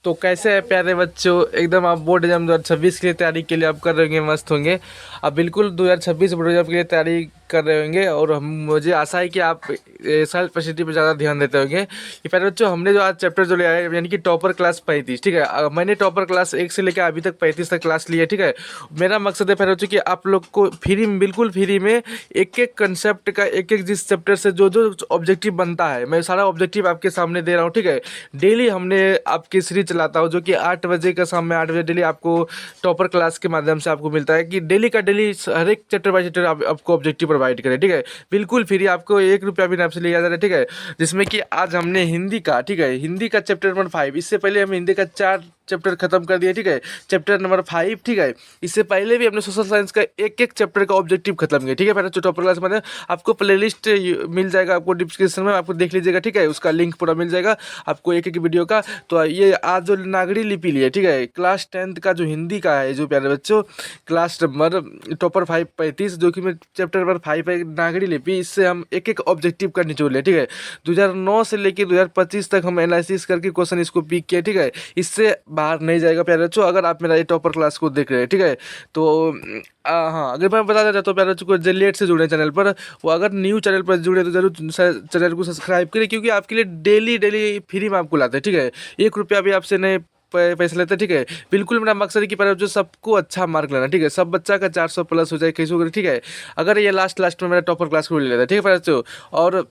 तो कैसे है प्यारे बच्चों, एकदम आप बोर्ड एग्जाम 2026 के लिए तैयारी के लिए आप कर रहे होंगे, मस्त होंगे। आप बिल्कुल 2026 बोर्ड एग्जाम के लिए तैयारी कर रहे होंगे और हम मुझे आशा है कि आप सेल्फ स्टडी पर ज़्यादा ध्यान देते होंगे। कि प्यारे बच्चों, हमने जो आज चैप्टर जो ले आए यानी कि टॉपर क्लास 35, ठीक है। मैंने टॉपर क्लास 1 से लेकर अभी तक 35 तक क्लास ली है, ठीक है। मेरा मकसद है प्यारे बच्चों कि आप लोग को फ्री में, बिल्कुल फ्री में एक एक कंसेप्ट का, एक एक जिस चैप्टर से जो जो ऑब्जेक्टिव बनता है, मैं सारा ऑब्जेक्टिव आपके सामने दे रहा हूँ, ठीक है। डेली हमने आपकी सीरीज चलाता हूँ जो कि 8 बजे का, शाम में 8 बजे डेली आपको टॉपर क्लास के माध्यम से आपको मिलता है कि डेली का डेली हर एक चैप्टर बाय चैप्टर आपको ऑब्जेक्टिव प्रोवाइड करें, ठीक है। बिल्कुल फ्री, आपको 1 रुपया भी आपसे लिया जा रहा है, ठीक है। जिसमें कि आज हमने हिंदी का, ठीक है, हिंदी का चैप्टर नंबर 5, इससे पहले हम हिंदी का 4 चैप्टर खत्म कर दिया, ठीक है। चैप्टर नंबर 5, ठीक है। इससे पहले भी हमने सोशल साइंस का एक एक चैप्टर का ऑब्जेक्टिव खत्म किया, ठीक है। पहले जो टॉपर क्लास में आपको प्लेलिस्ट मिल जाएगा, आपको डिस्क्रिप्शन में, आपको देख लीजिएगा, ठीक है। उसका लिंक पूरा मिल जाएगा आपको एक एक वीडियो का। तो ये आज जो नागरी लिपि लिए, ठीक है, क्लास 10th का जो हिंदी का है, जो प्यारे बच्चों क्लास नंबर टॉपर 5 35, जो कि मैं चैप्टर नंबर 5 है नागरी लिपि, इससे हम एक एक ऑब्जेक्टिव का निचोड़ लिया, ठीक है। 2009 से लेकर 2025 तक हम एनालिसिस करके क्वेश्चन इसको पिक किए, ठीक है। इससे बाहर नहीं जाएगा प्यारे बच्चों, अगर आप मेरा ये टॉपर क्लास को देख रहे हैं, ठीक है। तो हाँ, अगर मैं बता देता तो प्यारे बच्चों को जो लेट से जुड़े चैनल पर, वो अगर न्यू चैनल पर जुड़े तो जरूर चैनल को सब्सक्राइब करें, क्योंकि आपके लिए डेली डेली फ्री में आपको लाते हैं, ठीक है। 1 रुपया भी आपसे नहीं पैसे लेते हैं, ठीक है। बिल्कुल मेरा मकसद है कि पहले जो सबको अच्छा मार्क लेना, ठीक है। सब बच्चा का 400 प्लस हो जाए, कैसे हो, ठीक है। अगर ये लास्ट में मेरा टॉपर क्लास को ले लेता है, ठीक है पहले बच्चों। और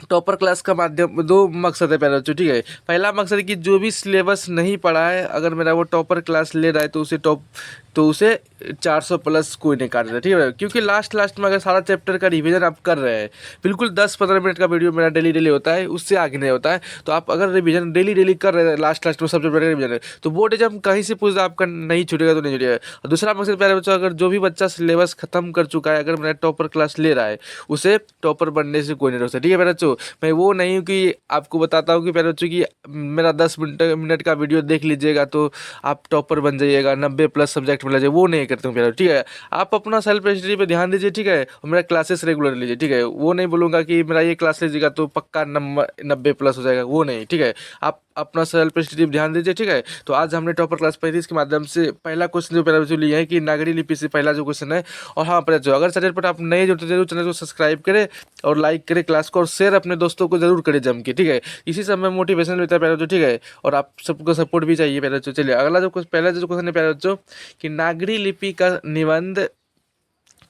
टॉपर क्लास का माध्यम, दो मकसद है पहले बच्चों, ठीक है। पहला मकसद है कि जो भी सिलेबस नहीं पढ़ा है, अगर मेरा वो टॉपर क्लास ले रहा है तो उसे 400 प्लस कोई नहीं काट देता, ठीक है। क्योंकि लास्ट में अगर सारा चैप्टर का रिवीजन आप कर रहे हैं, बिल्कुल 10-15 मिनट का वीडियो मेरा डेली डेली होता है, उससे आगे नहीं होता है। तो आप अगर रिवीजन डेली डेली कर रहे हैं, लास्ट में सब चैप्टर का रिवीजन है, तो बोर्ड एग्जाम कहीं से पूछता आपका नहीं छूटेगा, तो नहीं छूटेगा। और दूसरा मकसद प्यारे बच्चों, अगर जो भी बच्चा सिलेबस खत्म कर चुका है, अगर मेरा टॉपर क्लास ले रहा है, उसे टॉपर बनने से कोई नहीं रोक सकता, ठीक है प्यारे बच्चों। मैं वो नहीं हूँ कि आपको बताता हूँ कि प्यारे बच्चों की मेरा 10 मिनट का वीडियो देख लीजिएगा तो आप टॉपर बन जाइएगा, 90 प्लस सब्जेक्ट में लीजिए, वो नहीं करता हूँ प्यारे, ठीक है। आप अपना सेल्फ स्टडी पे ध्यान दीजिए, ठीक है, और मेरा क्लासेस रेगुलर लीजिए, ठीक है। वो नहीं बोलूँगा कि मेरा ये क्लास लीजिएगा तो पक्का नंबर 90 प्लस हो जाएगा, वो नहीं, ठीक है। आप अपना सेल्फ स्टडी पे ध्यान दीजिए, ठीक है। तो आज हमने टॉपर क्लास 35 के माध्यम से पहला क्वेश्चन जो पहले जो लिया है कि नागरी लिपि से पहला जो क्वेश्चन है। और हाँ पहले जो, अगर चैनल पर आप नए जुड़ते तो जरूर चैनल को सब्सक्राइब करें और लाइक करें क्लास को, और शेयर अपने दोस्तों को जरूर करें जम के, ठीक है। इसी से हमें मोटिवेशन मिलता है प्यारे बच्चों, ठीक है। और आप सबको सपोर्ट भी चाहिए प्यारे बच्चों। चलिए अगला जो पहला जो क्वेश्चन है प्यारे बच्चों, कि नागरी लिपि का निबंध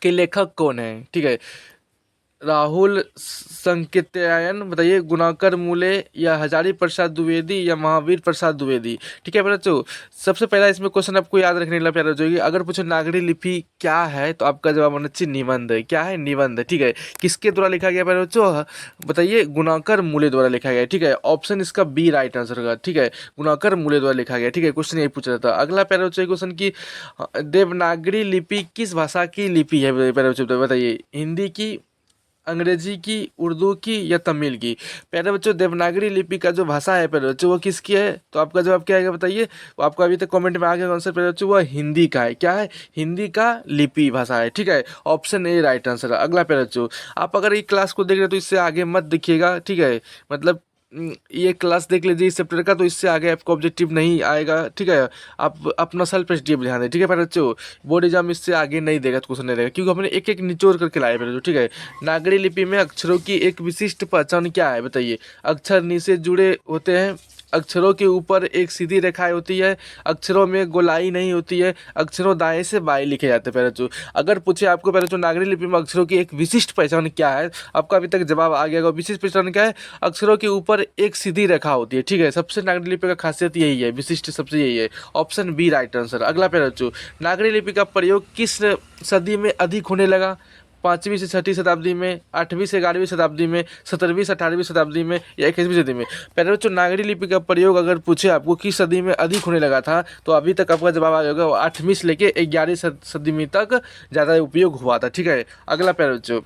के लेखक कौन है, ठीक है। राहुल संकेतयायन, बताइए, गुणाकर मूले, या हजारी प्रसाद द्विवेदी, या महावीर प्रसाद द्विवेदी, ठीक है प्यारे बच्चों। सबसे पहला इसमें क्वेश्चन आपको याद रखने वाला प्यारे बच्चों, अगर पूछो नागरी लिपि क्या है, तो आपका जवाब होना चाहिए निबंध है। क्या है? निबंध, ठीक है। किसके द्वारा लिखा गया प्यारे बच्चों, बताइए, गुणाकर मूले द्वारा लिखा गया, ठीक है। ऑप्शन इसका बी राइट आंसर का, ठीक है, गुणाकर मूले द्वारा लिखा गया, ठीक है। क्वेश्चन यही पूछ रहा था। अगला प्यारे बच्चों क्वेश्चन की, देवनागरी लिपि किस भाषा की लिपि है प्यारे बच्चों, बताइए, हिंदी की, अंग्रेजी की, उर्दू की, या तमिल की। प्यारे बच्चों, देवनागरी लिपि का जो भाषा है प्यारे बच्चों, वो किसकी है, तो आपका जवाब क्या आएगा, बताइए। वो आपको अभी तक कमेंट में आ गया आंसर प्यारे बच्चों, वो हिंदी का है। क्या है? हिंदी का लिपि भाषा है, ठीक है। ऑप्शन ए राइट आंसर है। अगला प्यारे बच्चों, आप अगर ये क्लास को देख रहे हो तो इससे आगे मत देखिएगा, ठीक है। मतलब ये क्लास देख लीजिए इस चैप्टर का, तो इससे आगे आपको ऑब्जेक्टिव नहीं आएगा, ठीक है। आप अपना सेल्फ स्टडी ध्यान दें, ठीक है प्यारे बच्चों। बोर्ड एग्जाम इससे आगे नहीं देगा, तो क्वेश्चन नहीं देगा, क्योंकि हमने एक एक निचोड़ करके लाए प्यारे बच्चों, ठीक है। नागरी लिपि में अक्षरों की एक विशिष्ट पहचान क्या है, बताइए। अक्षर नीचे जुड़े होते हैं, अक्षरों के ऊपर एक सीधी रेखाएं होती है, अक्षरों में गोलाई नहीं होती है, अक्षरों दाएं से बाएं लिखे जाते हैं प्यारे बच्चों। अगर पूछे आपको प्यारे बच्चों नागरी लिपि में अक्षरों की एक विशिष्ट पहचान क्या है, आपका अभी तक जवाब आ गया होगा। विशिष्ट पहचान क्या है? अक्षरों के ऊपर एक सीधी रेखा होती है, ठीक है। सबसे नागरी लिपि का खासियत यही है, विशिष्ट सबसे यही है। Option B right answer. अगला प्यारे बच्चों, नागरी लिपि का प्रयोग किस सदी में अधिक होने लगा, 5वीं से 6वीं शताब्दी में, 8वीं से 11वीं शताब्दी में, 17वीं से 18वीं शताब्दी में, या 21वीं सदी में। प्यारे बच्चों, नागरी लिपि का प्रयोग अगर पूछे आपको किस सदी में अधिक होने लगा था, तो अभी तक आपका जवाब आ जाएगा 8वीं से लेके 11वीं सदी में तक ज़्यादा उपयोग हुआ था, ठीक है। अगला प्यारे बच्चों,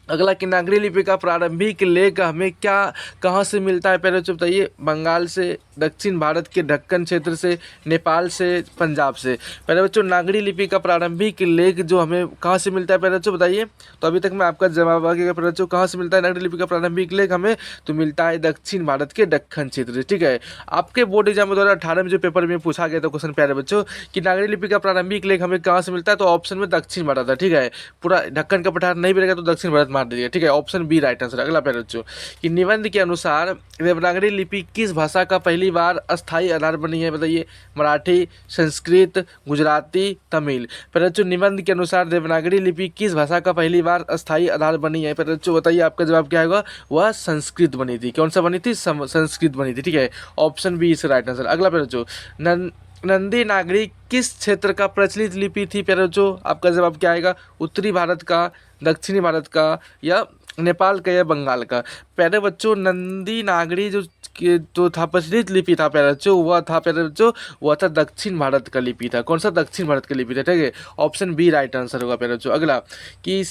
अगला कि नागरी लिपि का प्रारंभिक लेख हमें क्या कहाँ से मिलता है, पहले बच्चों बताइए। बंगाल से, दक्षिण भारत के दक्कन क्षेत्र से, नेपाल से, पंजाब से। पहले बच्चों नागरी लिपि का प्रारंभिक लेख जो हमें कहाँ से मिलता है, पहले बच्चों बताइए। तो अभी तक मैं आपका जवाब आ गया। पहले बच्चों कहाँ से मिलता है नागरी लिपि का प्रारंभिक लेख हमें, तो मिलता है दक्षिण भारत के दक्कन क्षेत्र से। ठीक है, आपके बोर्ड एग्जाम 2018 में जो पेपर में पूछा गया था क्वेश्चन प्यारे बच्चों कि नागरी लिपि का प्रारंभिक लेख हमें कहाँ से मिलता है, तो ऑप्शन में दक्षिण भारत है। ठीक है, पूरा ढक्कन का पठार नहीं मिलेगा तो दक्षिण भारत मार दीजिए। ठीक है, ऑप्शन बी राइट आंसर। अगला प्यारे बच्चों कि निबंध के अनुसार देवनागरी लिपि किस भाषा का पहली बार अस्थायी आधार बनी है, बताइए। मराठी, संस्कृत, गुजराती, तमिल। पहले बच्चों निबंध के अनुसार देवनागरी लिपि किस भाषा का पहली बार अस्थायी आधार बनी है, पहले बच्चों बताइए। आपका जवाब क्या होगा, वह संस्कृत बनी थी। कौन सा बनी थी, संस्कृत बनी थी। ठीक है, option B is right answer. अगला पहले बच्चों नंदी नागरी किस क्षेत्र का प्रचलित लिपि थी, प्यारे बच्चों। आपका जवाब क्या आएगा, उत्तरी भारत का, दक्षिणी भारत का, या नेपाल का, या बंगाल का। प्यारे बच्चों नंदी नागरी जो था प्रचलित लिपि था प्यारे बच्चों, वह था प्यारे बच्चों, वह था दक्षिण भारत का लिपि था। कौन सा, दक्षिण भारत का लिपि था। ठीक है, ऑप्शन बी राइट आंसर होगा प्यारे बच्चों। अगला कि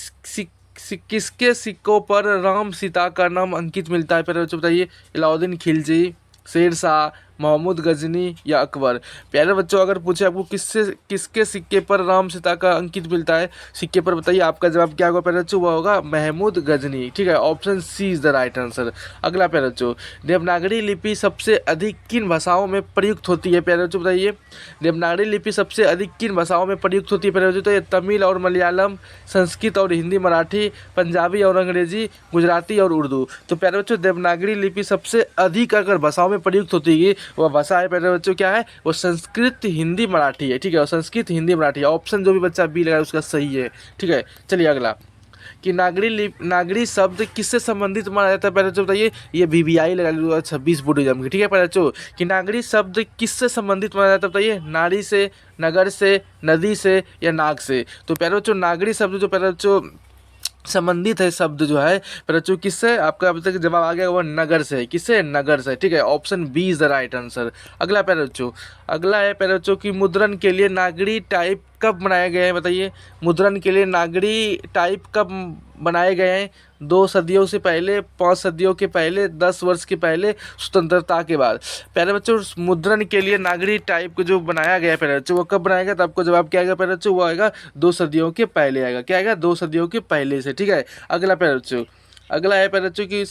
किसके सिक्कों पर राम सीता का नाम अंकित मिलता है, प्यारे बच्चों बताइए। अलाउद्दीन खिलजी, शेरशाह, मोहम्मद गजनी, या अकबर। प्यारे बच्चों अगर पूछे आपको किसके सिक्के पर राम सीता का अंकित मिलता है, सिक्के पर बताइए। आपका जवाब क्या होगा प्यारे बच्चों, वह होगा महमूद गजनी। ठीक है, option C is the right answer. अगला प्यारे बच्चों देवनागरी लिपि सबसे अधिक किन भाषाओं में प्रयुक्त होती है, प्यारे बच्चों बताइए। देवनागरी लिपि सबसे अधिक किन भाषाओं में प्रयुक्त होती है, प्यारे बच्चों। तो ये तमिल और मलयालम, संस्कृत और हिंदी, मराठी, पंजाबी और अंग्रेजी, गुजराती और उर्दू। तो प्यारे बच्चों देवनागरी लिपि सबसे अधिक अगर भाषाओं में प्रयुक्त होती है, वह भाषा है प्यारे बच्चों क्या है, वो संस्कृत, हिंदी, मराठी है। ठीक है, और संस्कृत, हिंदी, मराठी है। ऑप्शन जो भी बच्चा बी लगा उसका सही है। ठीक है, चलिए अगला कि नागरी शब्द किससे संबंधित माना जाता है, पहले बच्चों बताइए। ये VVI लगा लीजिए 2026 बोर्ड एग्जाम की। ठीक है पहले बच्चों कि नागरी शब्द किससे संबंधित माना जाता है बताइए। नारी से, नगर से, नदी से, या नाग से। तो प्यारे बच्चों नागरी शब्द जो प्यारे बच्चों संबंधित है शब्द जो है प्यारे बच्चों किससे, आपका अभी तक जवाब आ गया, वो नगर से है। किससे, नगर से। ठीक है, option B is the right answer. अगला प्यारे बच्चों, अगला है प्यारे बच्चों की मुद्रण के लिए नागरी टाइप कब बनाए गए हैं, बताइए। मुद्रण के लिए नागरी टाइप कब बनाए गए हैं, 2 सदियों से पहले, 5 सदियों के पहले, 10 वर्ष के पहले, स्वतंत्रता के बाद। प्यारे बच्चों मुद्रण के लिए नागरी टाइप को जो बनाया गया है प्यारे बच्चों, वो कब बनाया गया, तो आपको जवाब क्या आएगा प्यारे बच्चों, वो आएगा 2 सदियों के पहले आएगा। क्या आएगा, 2 सदियों के पहले से। ठीक है, अगला प्यारे बच्चों, अगला है प्यारे बच्चों की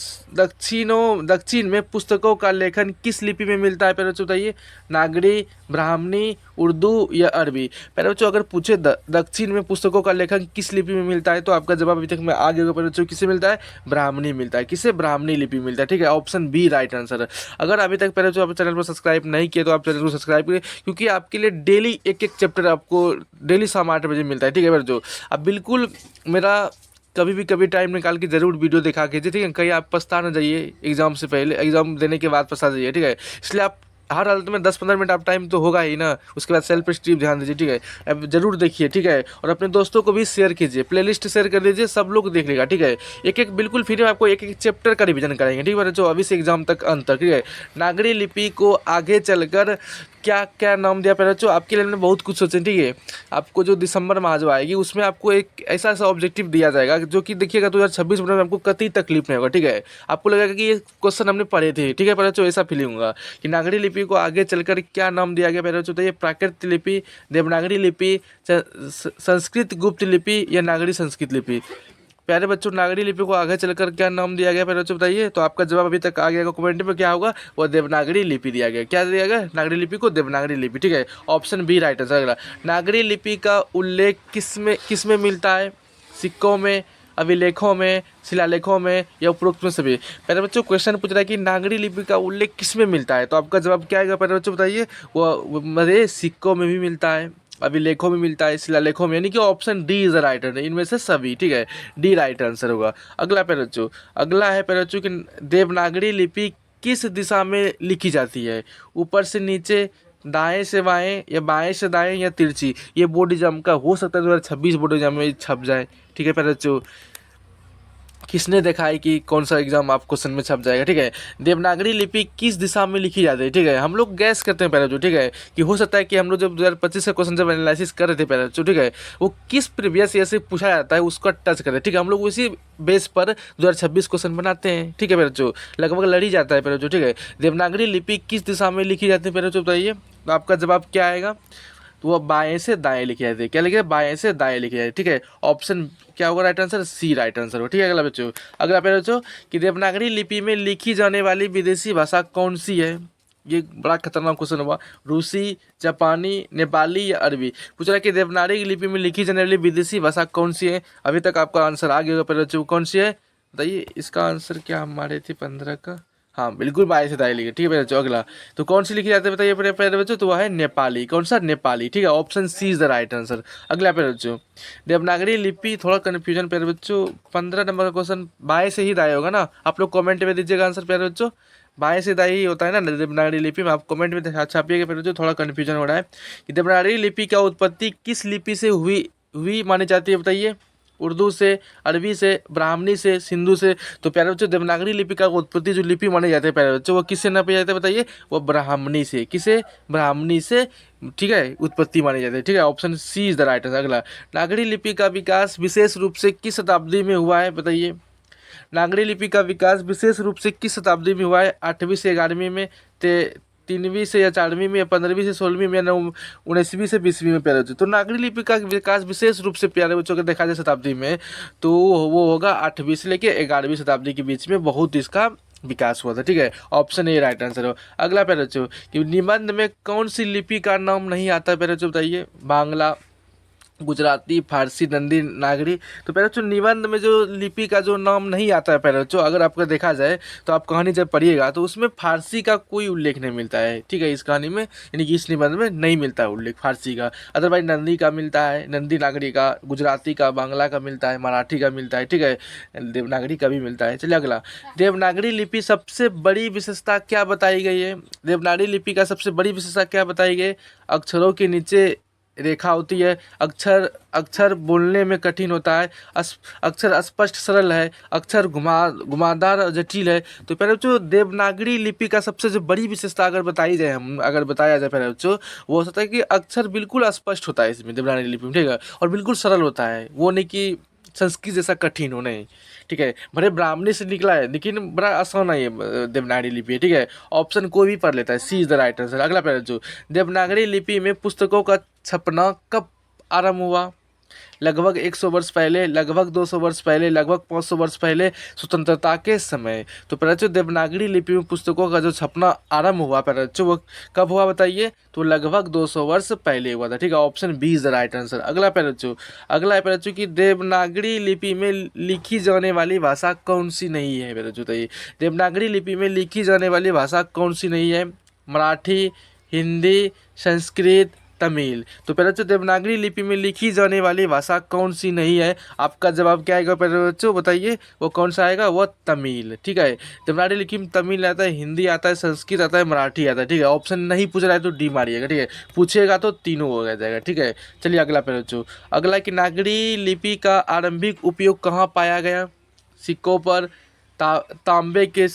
दक्षिण में पुस्तकों का लेखन किस लिपि में मिलता है, प्यारे बच्चों बताइए। नागरी, ब्राह्मणी, उर्दू, या अरबी। प्यारे बच्चों अगर पूछे दक्षिण में पुस्तकों का लेखन किस लिपि में मिलता है, तो आपका जवाब अभी तक मैं आ गया प्यारे बच्चों, किससे मिलता है, ब्राह्मणी मिलता है। किससे, ब्राह्मणी लिपि मिलता है। ठीक है, ऑप्शन बी राइट आंसर है। अगर अभी तक प्यारे बच्चों आप चैनल पर सब्सक्राइब नहीं किए तो आप चैनल को सब्सक्राइब करिए, क्योंकि आपके लिए डेली एक चैप्टर आपको डेली शाम 8 बजे मिलता है। ठीक है प्यारे बच्चों, आप बिल्कुल मेरा कभी टाइम निकाल के जरूर वीडियो दिखा कीजिए। ठीक है, कहीं आप पछता ना जाइए एग्जाम से पहले, एग्जाम देने के बाद पछता जाइए। ठीक है, इसलिए आप हर हालत में 10-15 मिनट आप टाइम तो होगा ही ना, उसके बाद सेल्फ स्टीप ध्यान दीजिए। ठीक है, अब जरूर देखिए। ठीक है, और अपने दोस्तों को भी शेयर कीजिए, प्लेलिस्ट शेयर कर दीजिए, सब लोग देख लेगा। ठीक है, एक बिल्कुल फ्री में आपको एक चैप्टर का रिवीजन कराएंगे। ठीक है, जो अभी से एग्जाम तक अंत तक। ठीक है, नागरी लिपि को आगे चलकर क्या क्या नाम दिया पहले बच्चों, आपके लिए मैंने बहुत कुछ सोचे। ठीक है, आपको जो दिसंबर माह जो आएगी उसमें आपको एक ऐसा ऑब्जेक्टिव दिया जाएगा जो कि देखिएगा 2026 में आपको कतई तकलीफ नहीं होगा। ठीक है, आपको लगेगा कि ये क्वेश्चन हमने पढ़े थे। ठीक है पहले बच्चों, ऐसा फीलिंग होगा कि नागरी लिपि को आगे चलकर क्या नाम दिया गया पहले बच्चों, तो ये प्राकृत लिपि, देवनागरी लिपि, संस्कृत गुप्त लिपि, या नागरी संस्कृत लिपि। प्यारे बच्चों नागरी लिपि को आगे चलकर क्या नाम दिया गया प्यारे बच्चों बताइए। तो आपका जवाब अभी तक आ गया कमेंट में, क्या होगा, वो देवनागरी लिपि दिया गया। क्या दिया गया, नागरी लिपि को देवनागरी लिपि। ठीक है, ऑप्शन बी राइट आंसर। अगला, नागरी लिपि का उल्लेख किस में मिलता है, सिक्कों में, अभिलेखों में, शिलालेखों में, या उपरोक्त में सभी। पहले बच्चों क्वेश्चन पूछ रहा है कि नागरी लिपि का उल्लेख किस में मिलता है, तो आपका जवाब क्या आएगा पहले बच्चों बताइए। वो मेरे सिक्कों में भी मिलता है, अभिलेखों में मिलता है, शिलालेखों में, यानी कि option D is the right answer, इनमें से सभी। ठीक है, डी राइट आंसर होगा। अगला पहले बच्चों, अगला है पहले बच्चों कि देवनागरी लिपि किस दिशा में लिखी जाती है, ऊपर से नीचे, दाएं से बाएं, या बाएं से दाएं, या तिरछी। ये बोर्ड एग्जाम का हो सकता है 2026 बोर्ड एग्जाम में छप जाए। ठीक है पहले बच्चों, किसने देखा है कि कौन सा एग्जाम आप क्वेश्चन में छप जाएगा, ठीक है। देवनागरी लिपि किस दिशा में लिखी जाती है, ठीक है। हम लोग गैस करते हैं पहले जो, ठीक है, कि हो सकता है कि हम लोग जब 2025 का क्वेश्चन जब एनालिसिस कर रहे थे पहले जो, ठीक है, वो किस प्रीवियस ईयर से पूछा जाता है उसका टच करें, ठीक है। हम लोग उसी बेस पर 2026 क्वेश्चन बनाते हैं, ठीक है पहले जो, लगभग लड़ ही जाता है पहले जो, ठीक है। देवनागरी लिपि किस दिशा में लिखी जाती है पहले जो बताइए, तो आपका जवाब क्या आएगा, तो वह बाएं से दाएं लिखी जाती है। क्या लिखे, बाएं से दाएं लिखी जाती है, ठीक है। ऑप्शन क्या होगा राइट आंसर, सी राइट आंसर हो, ठीक है। अगला बच्चों, अगला पहले बच्चों कि देवनागरी लिपि में लिखी जाने वाली विदेशी भाषा कौन सी है, ये बड़ा खतरनाक क्वेश्चन हुआ। रूसी, जापानी, नेपाली या अरबी पूछ रहा है कि देवनागरी लिपि में लिखी जाने वाली विदेशी भाषा कौन सी है। अभी तक आपका आंसर आ गया होगा पहले बच्चों, कौन सी है बताइए। इसका आंसर क्या हमारे थे 15 का, हाँ बिल्कुल बाएं से दाएं लिखे, ठीक है पहले बच्चों। अगला तो कौन सी लिखी जाती है बताइए पहले बच्चों, तो वह है नेपाली, कौन सा, नेपाली, ठीक है। Option C is the right answer. अगला पहले बच्चों, देवनागरी लिपि, थोड़ा कन्फ्यूजन पहले बच्चों, 15 नंबर का क्वेश्चन बाएं से ही दाएं होगा ना, आप लोग कमेंट में दीजिएगा आंसर पहले बच्चों, बाएं से दाएं ही होता है ना देवनागरी लिपि में। आप कमेंट में छापिएगा पहले बच्चों, थोड़ा कन्फ्यूजन हो रहा है कि देवनागरी लिपि का उत्पत्ति किस लिपि से हुई हुई मानी जाती है बताइए। उर्दू से, अरबी से, ब्राह्मणी से, सिंधु से। तो प्यारे बच्चों देवनागरी लिपि का उत्पत्ति जो लिपि माने जाते हैं प्यारे बच्चों, वो किससे नापे जाते हैं बताइए, वो ब्राह्मणी से, किसे, ब्राह्मणी से, ठीक है, उत्पत्ति मानी जाती है, ठीक है। Option C is the right answer. अगला, नागरी लिपि का विकास विशेष रूप से किस शताब्दी में हुआ है बताइए। नागरी लिपि का विकास विशेष रूप से किस शताब्दी में हुआ है, 8वीं से 11वीं में, 3वीं से या 4वीं में, या 15वीं से 16वीं में, या 19वीं से 20वीं में प्यारे बच्चों। तो नागरी लिपि का विकास विशेष रूप से प्यारे बच्चों को देखा जाए शताब्दी में, तो वो होगा 8वीं से लेके 11वीं शताब्दी के बीच में बहुत इसका विकास हुआ था, ठीक है। ऑप्शन ए राइट आंसर हो। अगला प्यारे बच्चों कि निबंध में कौन सी लिपि का नाम नहीं आता है प्यारे बच्चों बताइए, बांग्ला, गुजराती, फारसी, नंदी नागरी। तो पहले बच्चों निबंध में जो लिपि का जो नाम नहीं आता है पहले बच्चों, अगर आपका देखा जाए तो आप कहानी जब पढ़िएगा तो उसमें फारसी का कोई उल्लेख नहीं मिलता है, ठीक है। इस कहानी में यानी कि इस निबंध में नहीं मिलता है उल्लेख फारसी का। अदरवाइज नंदी का मिलता है, नंदी नागरी का, गुजराती का, बांग्ला का मिलता है, मराठी का मिलता है, ठीक है, देवनागरी का भी मिलता है। चलिए अगला, देवनागरी लिपि सबसे बड़ी विशेषता क्या बताई गई है। देवनागरी लिपि का सबसे बड़ी विशेषता क्या बताई गई, अक्षरों के नीचे रेखा होती है, अक्षर अक्षर बोलने में कठिन होता है, अक्षर स्पष्ट सरल है, अक्षर घुमावदार और जटिल है। तो पहले बच्चों देवनागरी लिपि का सबसे जो बड़ी विशेषता अगर बताई जाए, हम अगर बताया जाए पहले बच्चों, वो होता है कि अक्षर बिल्कुल स्पष्ट होता है इसमें देवनागरी लिपि में, ठीक है, और बिल्कुल सरल होता है, वो नहीं कि संस्कृत जैसा कठिन हो नहीं, ठीक है। भले ब्राह्मणी से निकला है लेकिन बड़ा आसान है ये देवनागरी लिपि है, ठीक है। ऑप्शन कोई भी पढ़ लेता है, सी इज द राइट आंसर। अगला पहले जो, देवनागरी लिपि में पुस्तकों का छपना कब आरंभ हुआ, लगभग 100 वर्ष पहले, लगभग 200 वर्ष पहले, लगभग 500 वर्ष पहले, स्वतंत्रता के समय। तो पहले देवनागरी लिपि में पुस्तकों का जो छपना आरंभ हुआ पहले वो कब हुआ बताइए, तो लगभग 200 वर्ष पहले हुआ था, ठीक है। Option B is the right answer. अगला पहले अगला है पहले कि देवनागरी लिपि में लिखी जाने वाली भाषा कौन सी नहीं है पहले बताइए। देवनागरी लिपि में लिखी जाने वाली भाषा कौन सी नहीं है, मराठी, हिंदी, संस्कृत, तमिल। तो पहले बच्चों देवनागरी लिपि में लिखी जाने वाली भाषा कौन सी नहीं है, आपका जवाब क्या आएगा पहले बच्चों बताइए, वो कौन सा आएगा, वो तमिल, ठीक है। देवनागरी लिपि में तमिल आता है, हिंदी आता है, संस्कृत आता है, मराठी आता है, ठीक है। ऑप्शन नहीं पूछ रहा है तो डी मारिएगा, ठीक है, पूछेगा तो तीनों हो जाएगा, ठीक है। चलिए अगला पहले बच्चों, अगला कि नागरी लिपि का आरंभिक उपयोग कहाँ पाया गया, सिक्कों पर, तांबे के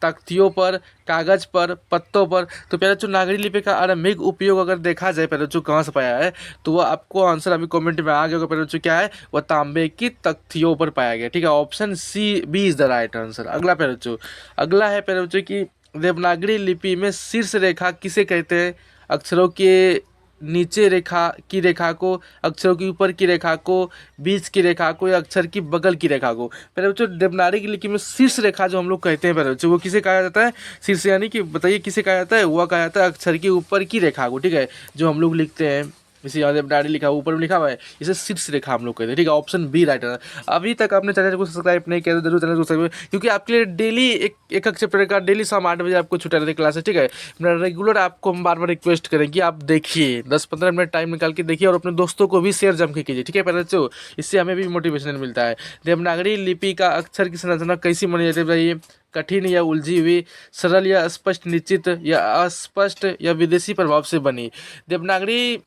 तख्तियों पर, कागज पर, पत्तों पर। तो पहले जो नागरी लिपि का आरंभिक उपयोग अगर देखा जाए पहले जो कहाँ से पाया है, तो वह आपको आंसर अभी कमेंट में आ गया होगा पहले जो क्या है, वह तांबे की तख्तियों पर पाया गया, ठीक है। Option C B is the right answer. अगला पहले जो, अगला है पहले जो कि देवनागरी लिपि में शीर्ष रेखा किसे कहते हैं, अक्षरों के नीचे रेखा की रेखा को, अक्षरों के ऊपर की रेखा को, बीच की रेखा को, या अक्षर की बगल की रेखा को। पहले बच्चों देवनागरी की लिपि में शीर्ष रेखा जो हम लोग कहते हैं पहले बच्चों, वो किसे कहा जाता है, शीर्ष यानी कि बताइए किसे कहा जाता है, वह कहा जाता है अक्षर के ऊपर की रेखा को, ठीक है, जो हम लोग लिखते हैं, जैसे यहाँ देवनागरी लिखा हुआ ऊपर में लिखा हुआ है, इसे शीर्ष रेखा हम लोग कहते हैं, ठीक है। ऑप्शन बी राइट है। अभी तक आपने चैनल को सब्सक्राइब नहीं किया तो जरूर चैनल को सब्सक्राइब, क्योंकि आपके लिए डेली एक चैप्टर का डेली शाम 8 बजे आपको छुट्टा रहती है क्लास है, ठीक है। मेरा रेगुलर आपको हम बार बार रिक्वेस्ट करें कि आप देखिए, 10-15 मिनट टाइम निकाल के देखिए और अपने दोस्तों को भी शेयर जम के कीजिए, ठीक है पहले बच्चों, इससे हमें भी मोटिवेशन मिलता है। देवनागरी लिपि का अक्षर की संरचना कैसी मानी जाती है बताइए, कठिन या उलझी हुई, सरल या स्पष्ट, निश्चित या अस्पष्ट, या विदेशी प्रभाव से बनी। देवनागरी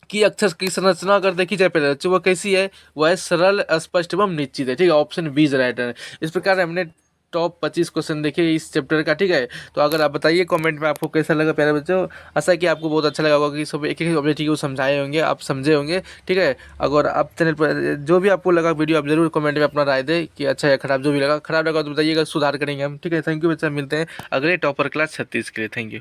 की अक्षर की संरचना अगर देखी जाए पहले बच्चों, वो कैसी है, वह है सरल, स्पष्ट एवं निश्चित है। ठीक है, ऑप्शन बी इज राइट है। इस प्रकार हमने टॉप 25 क्वेश्चन देखे इस चैप्टर का। ठीक है, तो अगर आप बताइए कमेंट में आपको कैसा लगा प्यारे बच्चों। आशा है कि आपको बहुत अच्छा लगा होगा कि सब एक एक ऑब्जेक्टिव को समझाए होंगे, आप समझे होंगे। ठीक है, अगर आप चैनल पर जो भी आपको लगा वीडियो, आप जरूर कमेंट में अपना राय दें कि अच्छा या खराब, जो भी लगा। खराब लगा तो बताइएगा, सुधार करेंगे हम। ठीक है, थैंक यू बच्चा, मिलते हैं अगले टॉपर क्लास 36 के लिए। Thank you.